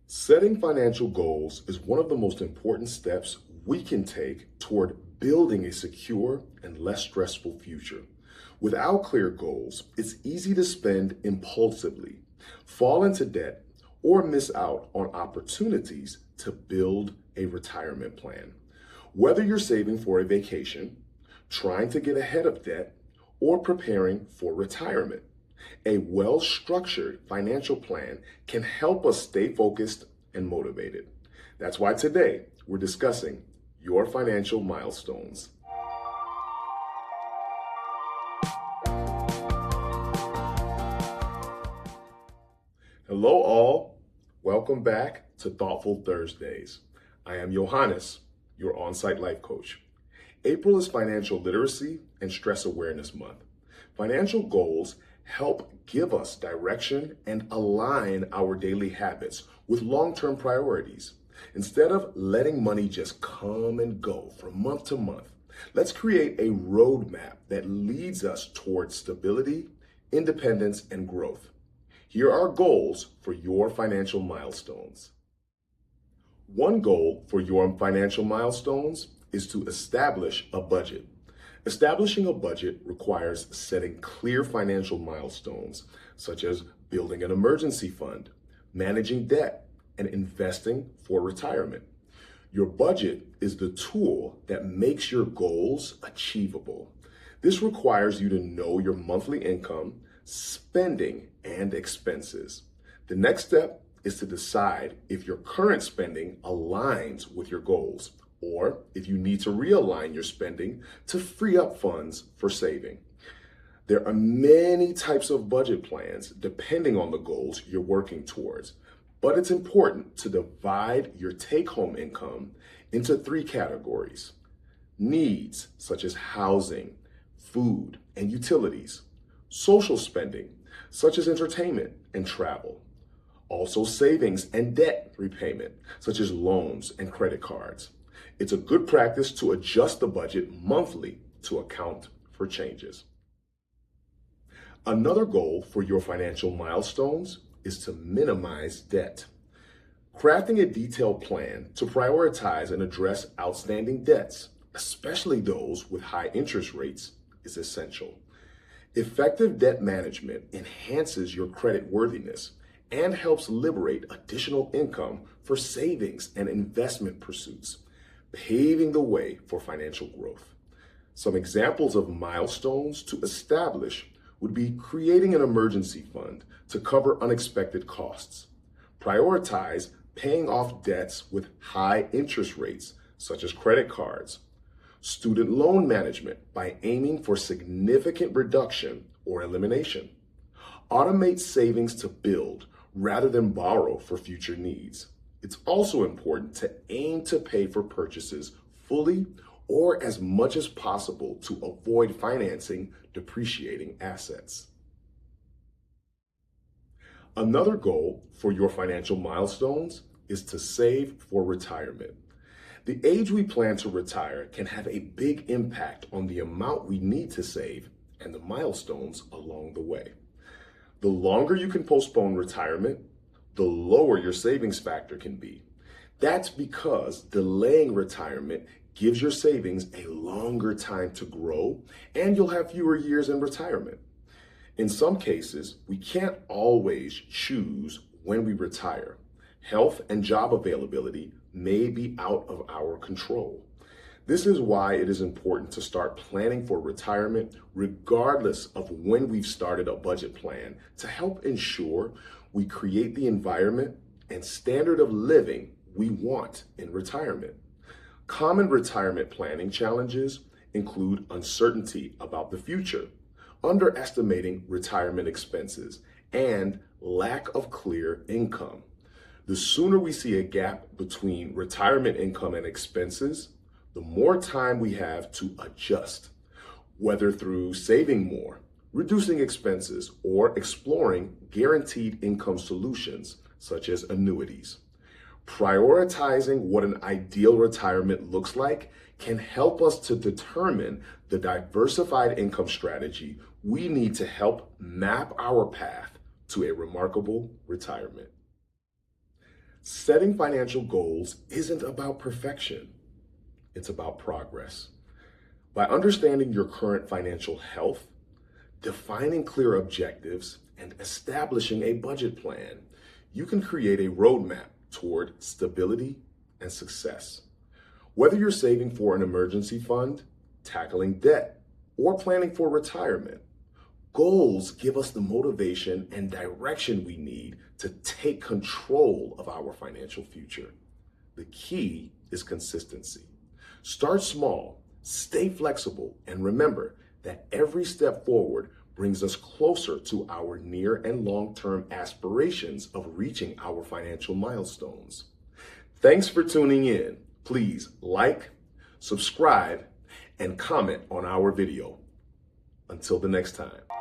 Setting financial goals is one of the most important steps we can take toward building a secure and less stressful future. Without clear goals, it's easy to spend impulsively, fall into debt, or miss out on opportunities to build a retirement plan. Whether you're saving for a vacation, trying to get ahead of debt, or preparing for retirement, a well-structured financial plan can help us stay focused and motivated. That's why today we're discussing your financial milestones. Hello all, welcome back to Thoughtful Thursdays. I am Yohannes, your on-site life coach. April is Financial Literacy and Stress Awareness Month. Financial goals help give us direction and align our daily habits with long-term priorities. Instead of letting money just come and go from month to month, let's create a roadmap that leads us towards stability, independence, and growth. Here are goals for your financial milestones. One goal for your financial milestones is to establish a budget. Establishing a budget requires setting clear financial milestones, such as building an emergency fund, managing debt, and investing for retirement. Your budget is the tool that makes your goals achievable. This requires you to know your monthly income, spending, and expenses. The next step is to decide if your current spending aligns with your goals, or if you need to realign your spending to free up funds for saving. There are many types of budget plans depending on the goals you're working towards, but it's important to divide your take-home income into three categories: needs, such as housing, food, and utilities; social spending, such as entertainment and travel; also savings and debt repayment, such as loans and credit cards. It's a good practice to adjust the budget monthly to account for changes. Another goal for your financial milestones is to minimize debt. Crafting a detailed plan to prioritize and address outstanding debts, especially those with high interest rates, is essential. Effective debt management enhances your credit worthiness and helps liberate additional income for savings and investment pursuits, paving the way for financial growth. Some examples of milestones to establish would be creating an emergency fund to cover unexpected costs. Prioritize paying off debts with high interest rates, such as credit cards. Student loan management by aiming for significant reduction or elimination. Automate savings to build rather than borrow for future needs. It's also important to aim to pay for purchases fully or as much as possible to avoid financing depreciating assets. Another goal for your financial milestones is to save for retirement. The age we plan to retire can have a big impact on the amount we need to save and the milestones along the way. The longer you can postpone retirement, the lower your savings factor can be. That's because delaying retirement gives your savings a longer time to grow, and you'll have fewer years in retirement. In some cases, we can't always choose when we retire. Health and job availability may be out of our control. This is why it is important to start planning for retirement regardless of when we've started a budget plan, to help ensure we create the environment and standard of living we want in retirement. Common retirement planning challenges include uncertainty about the future, underestimating retirement expenses, and lack of clear income. The sooner we see a gap between retirement income and expenses, the more time we have to adjust, whether through saving more, reducing expenses, or exploring guaranteed income solutions such as annuities. Prioritizing what an ideal retirement looks like can help us to determine the diversified income strategy we need to help map our path to a remarkable retirement. Setting financial goals isn't about perfection, it's about progress. By understanding your current financial health, defining clear objectives, and establishing a budget plan, you can create a roadmap toward stability and success. Whether you're saving for an emergency fund, tackling debt, or planning for retirement, goals give us the motivation and direction we need to take control of our financial future. The key is consistency. Start small, stay flexible, and remember that every step forward brings us closer to our near and long-term aspirations of reaching our financial milestones. Thanks for tuning in. Please like, subscribe, and comment on our video. Until the next time.